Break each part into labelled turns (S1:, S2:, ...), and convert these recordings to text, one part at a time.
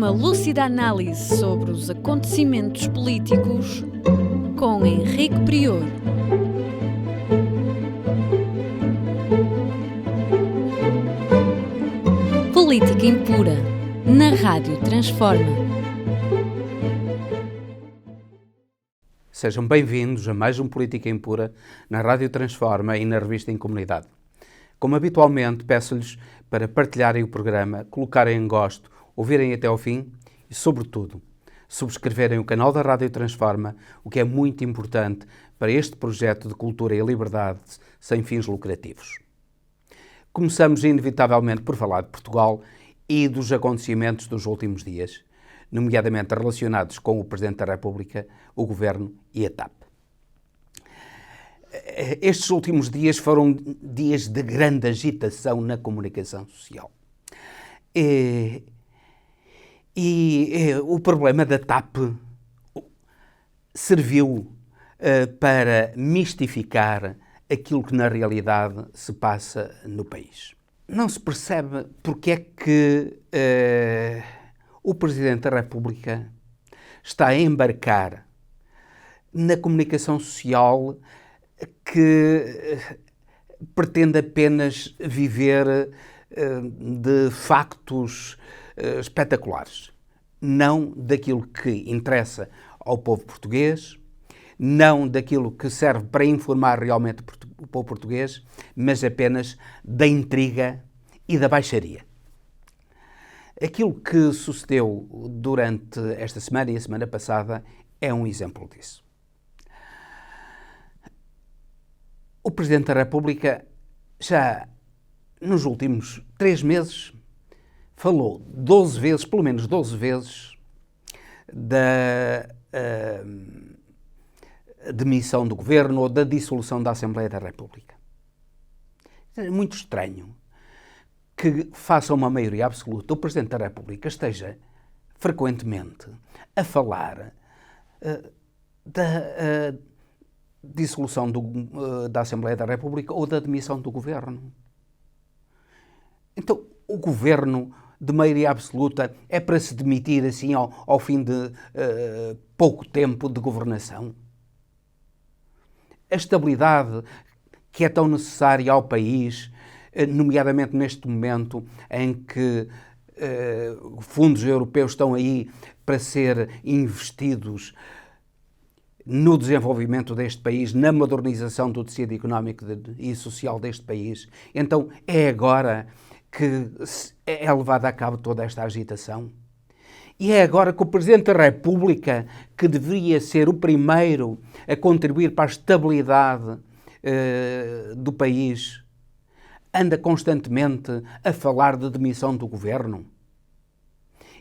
S1: Uma lúcida análise sobre os acontecimentos políticos com Henrique Prior. Política Impura, na Rádio Transforma.
S2: Sejam bem-vindos a mais um Política Impura na Rádio Transforma e na Revista em Comunidade. Como habitualmente, peço-lhes para partilharem o programa, colocarem em gosto, ouvirem até ao fim e, sobretudo, subscreverem o canal da Rádio Transforma, o que é muito importante para este projeto de cultura e liberdade sem fins lucrativos. Começamos inevitavelmente por falar de Portugal e dos acontecimentos dos últimos dias, nomeadamente relacionados com o Presidente da República, o Governo e a TAP. Estes últimos dias foram dias de grande agitação na comunicação social. O problema da TAP serviu para mistificar aquilo que na realidade se passa no país. Não se percebe porque é que o Presidente da República está a embarcar na comunicação social que pretende apenas viver de factos espetaculares, não daquilo que interessa ao povo português, não daquilo que serve para informar realmente o povo português, mas apenas da intriga e da baixaria. Aquilo que sucedeu durante esta semana e a semana passada é um exemplo disso. O Presidente da República já nos últimos 3 meses falou 12 vezes, pelo menos 12 vezes, da demissão do Governo ou da dissolução da Assembleia da República. É muito estranho que, face a uma maioria absoluta, o Presidente da República esteja frequentemente a falar da dissolução da Assembleia da República ou da demissão do Governo. Então, o Governo de maioria absoluta é para se demitir assim ao fim de pouco tempo de governação? A estabilidade que é tão necessária ao país, nomeadamente neste momento em que fundos europeus estão aí para ser investidos no desenvolvimento deste país, na modernização do tecido económico e social deste país. Então é agora que é levada a cabo toda esta agitação. E é agora que o Presidente da República, que deveria ser o primeiro a contribuir para a estabilidade do país, anda constantemente a falar de demissão do Governo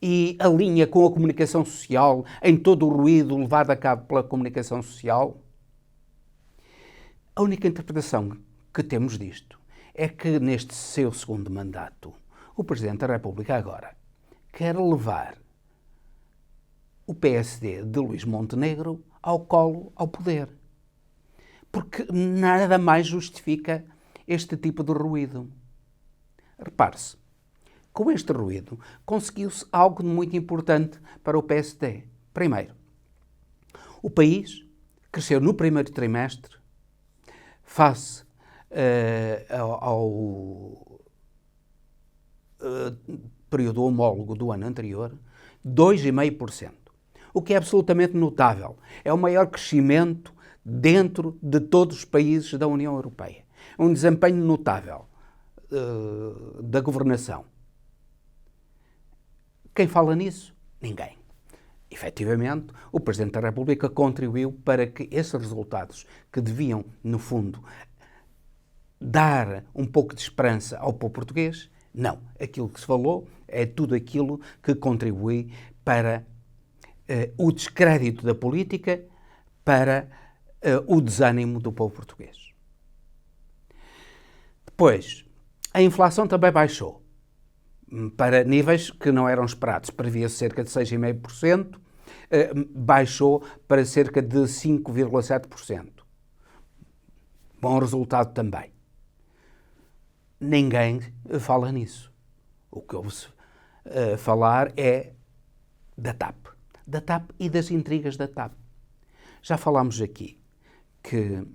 S2: e alinha com a comunicação social em todo o ruído levado a cabo pela comunicação social. A única interpretação que temos disto é que neste seu segundo mandato, o Presidente da República agora quer levar o PSD de Luís Montenegro ao colo, ao poder. Porque nada mais justifica este tipo de ruído. Repare-se, com este ruído conseguiu-se algo muito importante para o PSD. Primeiro, o país cresceu no primeiro trimestre face ao período homólogo do ano anterior, 2,5%. O que é absolutamente notável. É o maior crescimento dentro de todos os países da União Europeia. Um desempenho notável da governação. Quem fala nisso? Ninguém. Efetivamente, o Presidente da República contribuiu para que esses resultados, que deviam, no fundo, dar um pouco de esperança ao povo português, não. Aquilo que se falou é tudo aquilo que contribui para o descrédito da política, para o desânimo do povo português. Depois, a inflação também baixou para níveis que não eram esperados. Previa cerca de 6,5%, baixou para cerca de 5,7%. Bom resultado também. Ninguém fala nisso. O que ouve-se falar é da TAP e das intrigas da TAP. Já falámos aqui que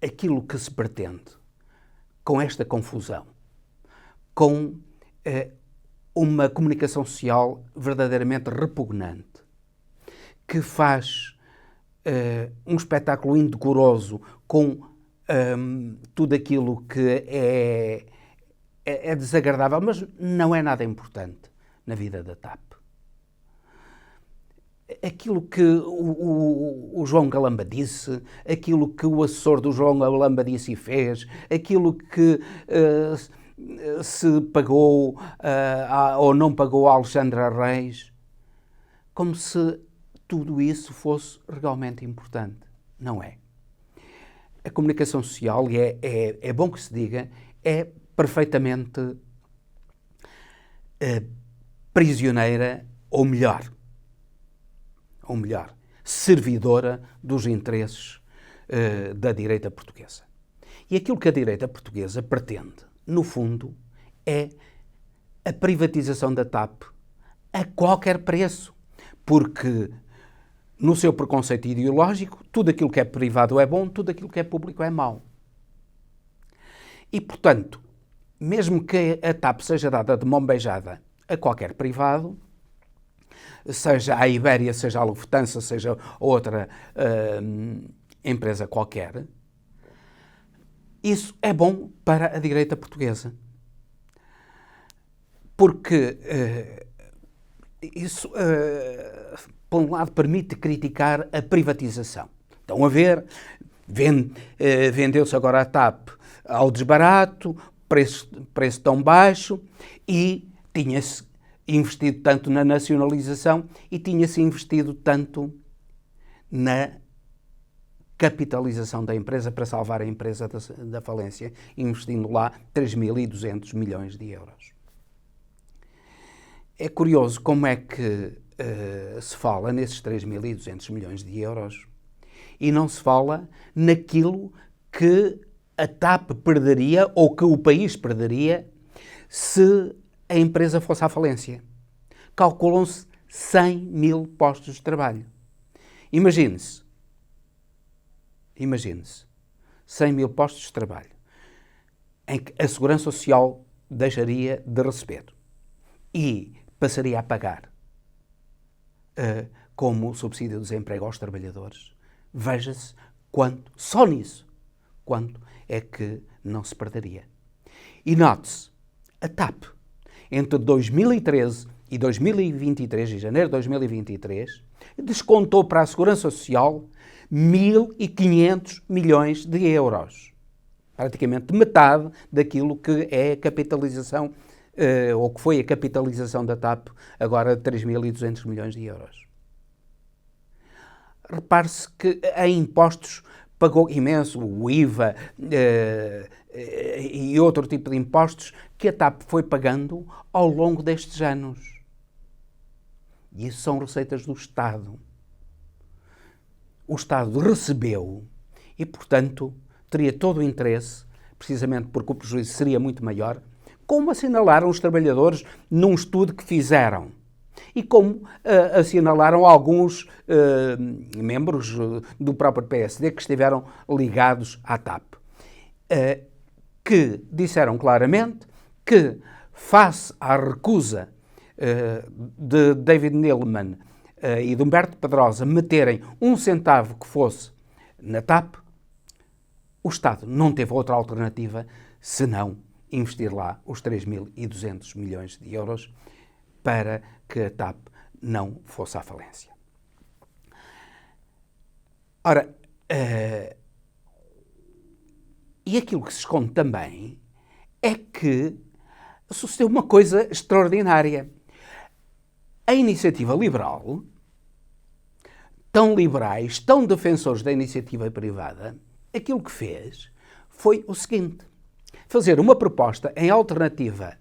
S2: aquilo que se pretende com esta confusão, com uma comunicação social verdadeiramente repugnante, que faz um espetáculo indecoroso com tudo aquilo que é desagradável, mas não é nada importante na vida da TAP. Aquilo que o João Galamba disse, aquilo que o assessor do João Galamba disse e fez, aquilo que se pagou ou não pagou a Alexandra Reis, como se tudo isso fosse realmente importante. Não é. A comunicação social, e é bom que se diga, é perfeitamente prisioneira, ou melhor, servidora dos interesses da direita portuguesa. E aquilo que a direita portuguesa pretende, no fundo, é a privatização da TAP a qualquer preço, porque no seu preconceito ideológico, tudo aquilo que é privado é bom, tudo aquilo que é público é mau. E, portanto, mesmo que a TAP seja dada de mão beijada a qualquer privado, seja a Ibéria, seja a Lufthansa, seja outra empresa qualquer, isso é bom para a direita portuguesa. Porque isso, por um lado, permite criticar a privatização. Estão a ver, vendeu-se agora a TAP ao desbarato, preço tão baixo, e tinha-se investido tanto na nacionalização e tinha-se investido tanto na capitalização da empresa para salvar a empresa da falência, investindo lá 3.200 milhões de euros. É curioso como é que se fala nesses 3.200 milhões de euros e não se fala naquilo que a TAP perderia ou que o país perderia se a empresa fosse à falência. Calculam-se 100 mil postos de trabalho. Imagine-se 100 mil postos de trabalho em que a Segurança Social deixaria de receber e passaria a pagar como subsídio de desemprego aos trabalhadores. Veja-se quanto, só nisso, quanto é que não se perderia. E note-se, a TAP, entre 2013 e 2023, em janeiro de 2023, descontou para a Segurança Social 1.500 milhões de euros. Praticamente metade daquilo que é a capitalização, ou que foi a capitalização da TAP, agora de 3.200 milhões de euros. Repare-se que em impostos pagou imenso, o IVA e outro tipo de impostos que a TAP foi pagando ao longo destes anos. E isso são receitas do Estado. O Estado recebeu e, portanto, teria todo o interesse, precisamente porque o prejuízo seria muito maior, como assinalaram os trabalhadores num estudo que fizeram. E como assinalaram alguns membros do próprio PSD que estiveram ligados à TAP, que disseram claramente que, face à recusa de David Neeleman e de Humberto Pedrosa meterem um centavo que fosse na TAP, o Estado não teve outra alternativa senão investir lá os 3.200 milhões de euros para que a TAP não fosse à falência. Ora, e aquilo que se esconde também é que sucedeu uma coisa extraordinária. A iniciativa liberal, tão liberais, tão defensores da iniciativa privada, aquilo que fez foi o seguinte: fazer uma proposta em alternativa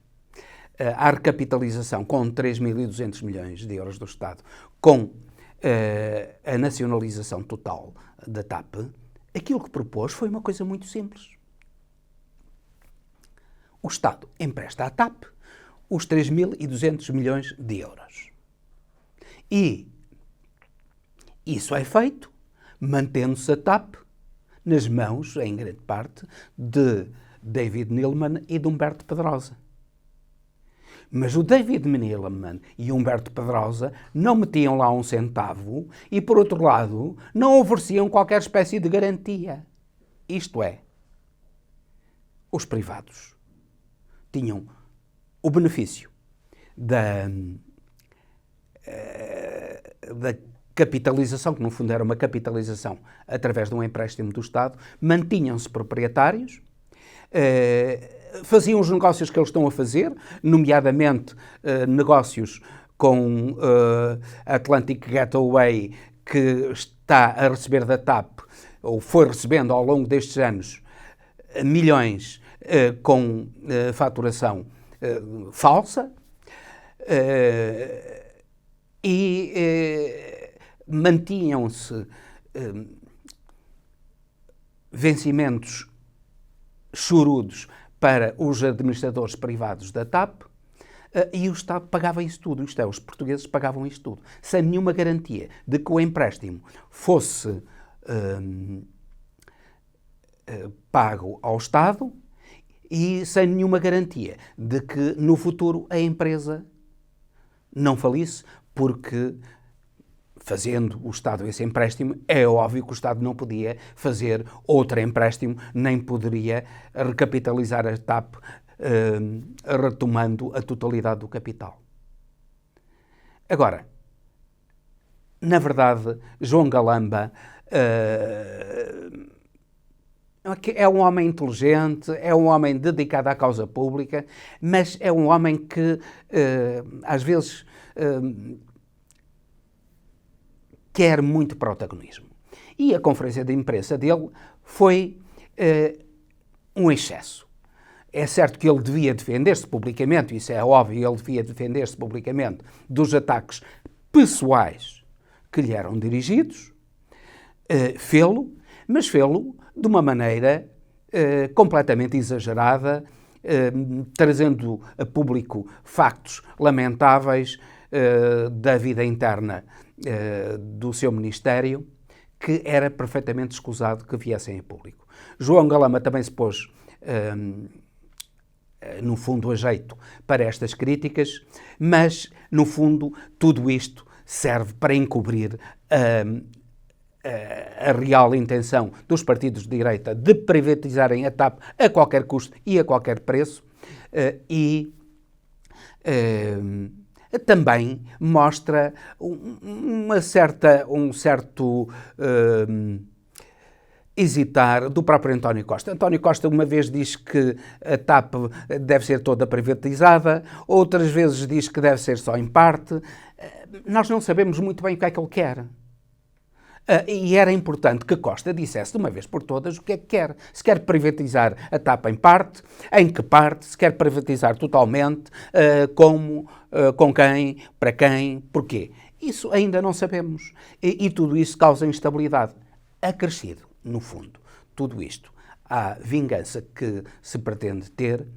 S2: à recapitalização com 3.200 milhões de euros do Estado, com a nacionalização total da TAP. Aquilo que propôs foi uma coisa muito simples. O Estado empresta à TAP os 3.200 milhões de euros. E isso é feito mantendo-se a TAP nas mãos, em grande parte, de David Neeleman e de Humberto Pedrosa. Mas o David Neeleman e Humberto Pedrosa não metiam lá um centavo e, por outro lado, não ofereciam qualquer espécie de garantia. Isto é, os privados tinham o benefício da capitalização, que no fundo era uma capitalização através de um empréstimo do Estado, mantinham-se proprietários, faziam os negócios que eles estão a fazer, nomeadamente negócios com a Atlantic Gateway, que está a receber da TAP, ou foi recebendo ao longo destes anos, milhões com faturação falsa, e mantinham-se vencimentos chorudos para os administradores privados da TAP, e o Estado pagava isso tudo. Isto é, os portugueses pagavam isto tudo, sem nenhuma garantia de que o empréstimo fosse pago ao Estado e sem nenhuma garantia de que no futuro a empresa não falisse, porque fazendo o Estado esse empréstimo, é óbvio que o Estado não podia fazer outro empréstimo, nem poderia recapitalizar a TAP retomando a totalidade do capital. Agora, na verdade, João Galamba é um homem inteligente, é um homem dedicado à causa pública, mas é um homem que, às vezes, quer muito protagonismo. E a conferência de imprensa dele foi um excesso. É certo que ele devia defender-se publicamente, isso é óbvio, ele devia defender-se publicamente dos ataques pessoais que lhe eram dirigidos, fê-lo, mas fê-lo de uma maneira completamente exagerada, trazendo a público factos lamentáveis da vida interna do seu ministério, que era perfeitamente escusado que viessem a público. João Galamba também se pôs, no fundo, a jeito para estas críticas, mas, no fundo, tudo isto serve para encobrir a real intenção dos partidos de direita de privatizarem a TAP a qualquer custo e a qualquer preço, e também mostra um certo hesitar do próprio António Costa. António Costa uma vez diz que a TAP deve ser toda privatizada, outras vezes diz que deve ser só em parte. Nós não sabemos muito bem o que é que ele quer. E era importante que Costa dissesse de uma vez por todas o que é que quer. Se quer privatizar a TAP em parte, em que parte, se quer privatizar totalmente, como, com quem, para quem, porquê. Isso ainda não sabemos. E tudo isso causa instabilidade. Acrescido, no fundo, tudo isto, à vingança que se pretende ter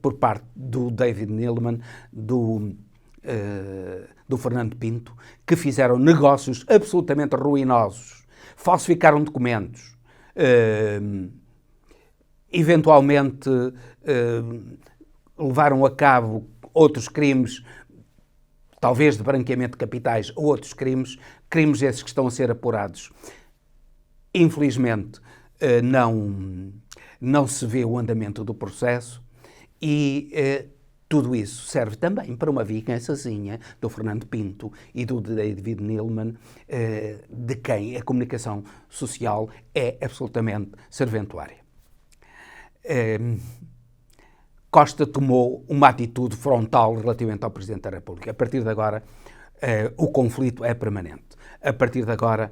S2: por parte do David Neeleman, do Fernando Pinto, que fizeram negócios absolutamente ruinosos, falsificaram documentos, eventualmente levaram a cabo outros crimes, talvez de branqueamento de capitais ou outros crimes esses que estão a ser apurados. Infelizmente, não se vê o andamento do processo e tudo isso serve também para uma vingançazinha do Fernando Pinto e do David Neeleman, de quem a comunicação social é absolutamente serventuária. Costa tomou uma atitude frontal relativamente ao Presidente da República. A partir de agora, o conflito é permanente. A partir de agora,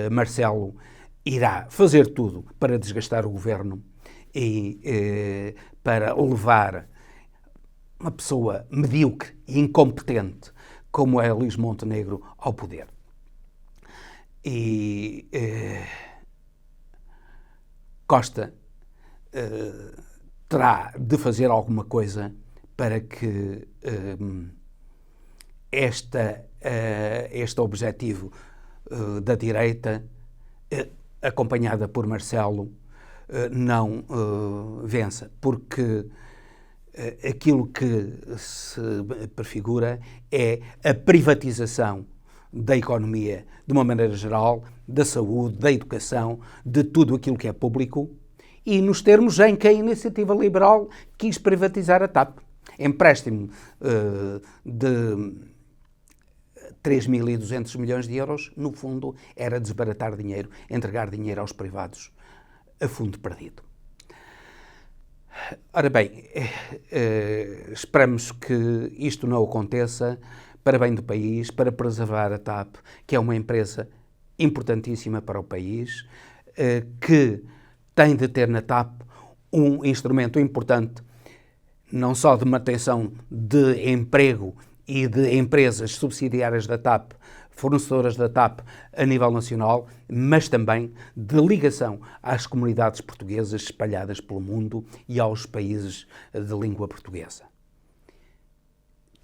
S2: Marcelo irá fazer tudo para desgastar o governo e para levar uma pessoa medíocre e incompetente como é Luís Montenegro ao poder. E Costa terá de fazer alguma coisa para que este objetivo da direita, acompanhada por Marcelo, não vença, porque aquilo que se prefigura é a privatização da economia de uma maneira geral, da saúde, da educação, de tudo aquilo que é público, e nos termos em que a iniciativa liberal quis privatizar a TAP. Empréstimo de 3.200 milhões de euros, no fundo, era desbaratar dinheiro, entregar dinheiro aos privados a fundo perdido. Ora bem, esperamos que isto não aconteça para bem do país, para preservar a TAP, que é uma empresa importantíssima para o país, que tem de ter na TAP um instrumento importante, não só de manutenção de emprego e de empresas subsidiárias da TAP, fornecedoras da TAP a nível nacional, mas também de ligação às comunidades portuguesas espalhadas pelo mundo e aos países de língua portuguesa.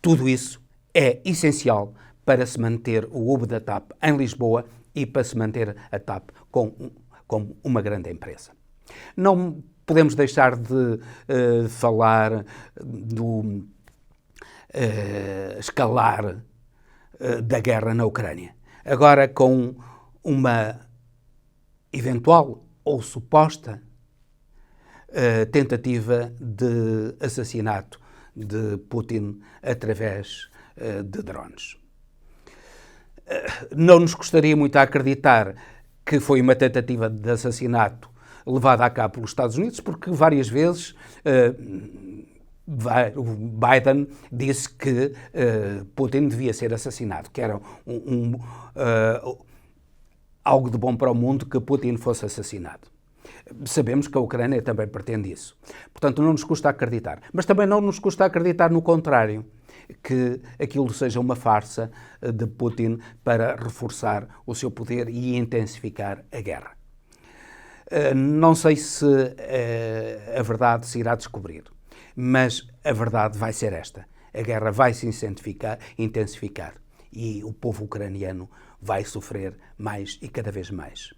S2: Tudo isso é essencial para se manter o hub da TAP em Lisboa e para se manter a TAP como uma grande empresa. Não podemos deixar de falar do escalar da guerra na Ucrânia. Agora com uma eventual ou suposta tentativa de assassinato de Putin através de drones. Não nos custaria muito a acreditar que foi uma tentativa de assassinato levada a cabo pelos Estados Unidos, porque várias vezes o Biden disse que Putin devia ser assassinado, que era algo de bom para o mundo que Putin fosse assassinado. Sabemos que a Ucrânia também pretende isso. Portanto, não nos custa acreditar. Mas também não nos custa acreditar no contrário, que aquilo seja uma farsa de Putin para reforçar o seu poder e intensificar a guerra. Não sei se a verdade se irá descobrir, mas a verdade vai ser esta. A guerra vai se intensificar e o povo ucraniano vai sofrer mais e cada vez mais.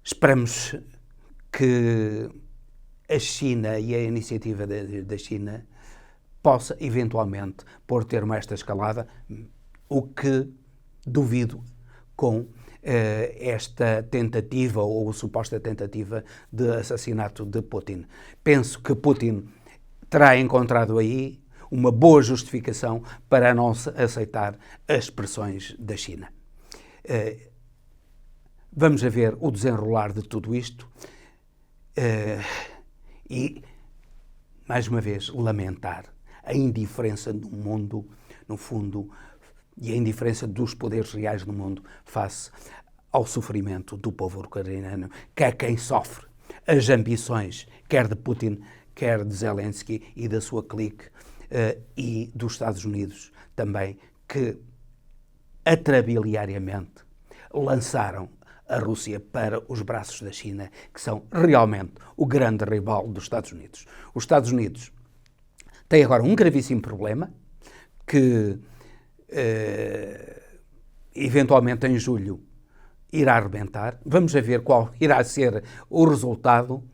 S2: Esperamos que a China e a iniciativa da China possa eventualmente pôr termo a esta escalada, o que duvido com esta tentativa ou suposta tentativa de assassinato de Putin. Penso que Putin terá encontrado aí uma boa justificação para não aceitar as pressões da China. Vamos a ver o desenrolar de tudo isto e, mais uma vez, lamentar a indiferença do mundo, no fundo, e a indiferença dos poderes reais no mundo face ao sofrimento do povo ucraniano, que é quem sofre as ambições, quer de Putin, quer de Zelensky e da sua clique, e dos Estados Unidos também, que atrabiliariamente lançaram a Rússia para os braços da China, que são realmente o grande rival dos Estados Unidos. Os Estados Unidos têm agora um gravíssimo problema, que eventualmente em julho irá arrebentar. Vamos ver qual irá ser o resultado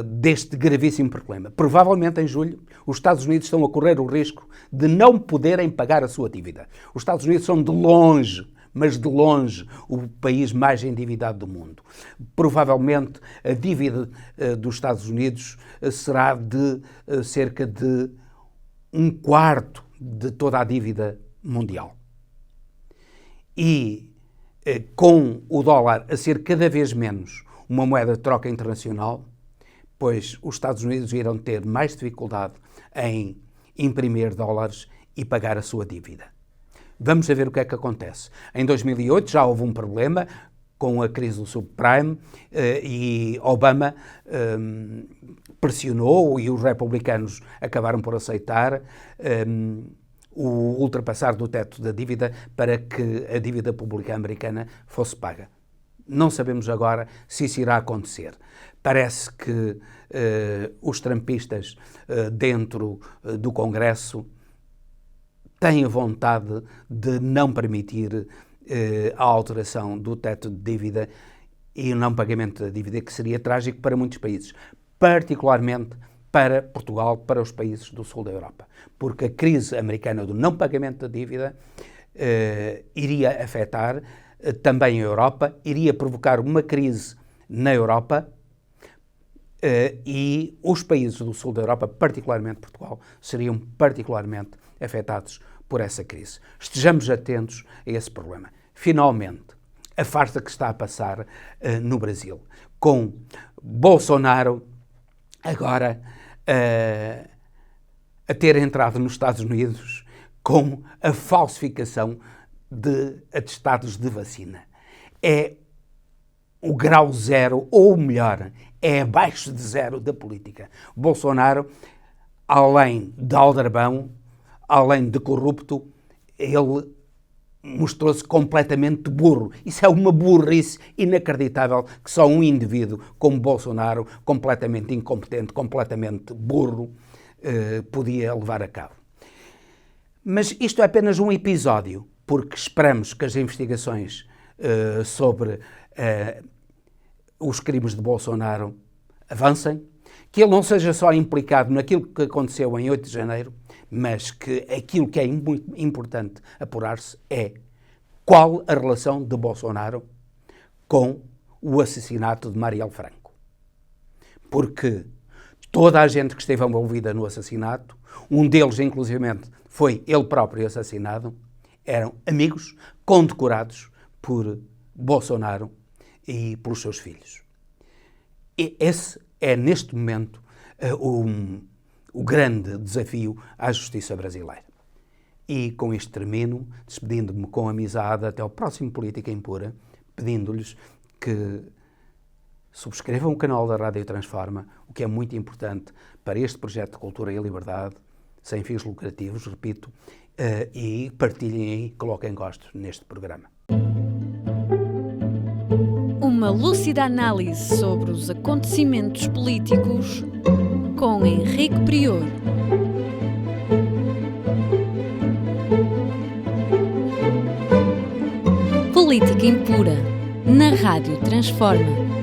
S2: deste gravíssimo problema. Provavelmente em julho os Estados Unidos estão a correr o risco de não poderem pagar a sua dívida. Os Estados Unidos são de longe, mas de longe, o país mais endividado do mundo. Provavelmente a dívida dos Estados Unidos será de cerca de 1/4 de toda a dívida mundial. E com o dólar a ser cada vez menos uma moeda de troca internacional, pois os Estados Unidos irão ter mais dificuldade em imprimir dólares e pagar a sua dívida. Vamos ver o que é que acontece. Em 2008 já houve um problema com a crise do subprime e Obama pressionou e os republicanos acabaram por aceitar o ultrapassar do teto da dívida para que a dívida pública americana fosse paga. Não sabemos agora se isso irá acontecer. Parece que os trumpistas dentro do Congresso têm vontade de não permitir a alteração do teto de dívida e o não pagamento da dívida, que seria trágico para muitos países, particularmente para Portugal, para os países do sul da Europa, porque a crise americana do não pagamento da dívida iria afetar também a Europa, iria provocar uma crise na Europa e os países do sul da Europa, particularmente Portugal, seriam particularmente afetados por essa crise. Estejamos atentos a esse problema. Finalmente, a farsa que está a passar no Brasil, com Bolsonaro agora a ter entrado nos Estados Unidos com a falsificação de atestados de vacina. É o grau zero, ou melhor, é abaixo de zero da política. Bolsonaro, além de aldrabão, além de corrupto, ele mostrou-se completamente burro. Isso é uma burrice inacreditável que só um indivíduo como Bolsonaro, completamente incompetente, completamente burro, podia levar a cabo. Mas isto é apenas um episódio, porque esperamos que as investigações sobre os crimes de Bolsonaro avancem, que ele não seja só implicado naquilo que aconteceu em 8 de janeiro, mas que aquilo que é muito importante apurar-se é qual a relação de Bolsonaro com o assassinato de Marielle Franco. Porque toda a gente que esteve envolvida no assassinato, um deles inclusivamente foi ele próprio assassinado, eram amigos condecorados por Bolsonaro e pelos seus filhos. E esse é, neste momento, o grande desafio à justiça brasileira. E com isto termino, despedindo-me com amizade até ao próximo Política Impura, pedindo-lhes que subscrevam o canal da Rádio Transforma, o que é muito importante para este projeto de cultura e liberdade, sem fins lucrativos, repito, e partilhem e coloquem gosto neste programa.
S1: Uma lúcida análise sobre os acontecimentos políticos com Henrique Prior. Política Impura, na Rádio Transforma.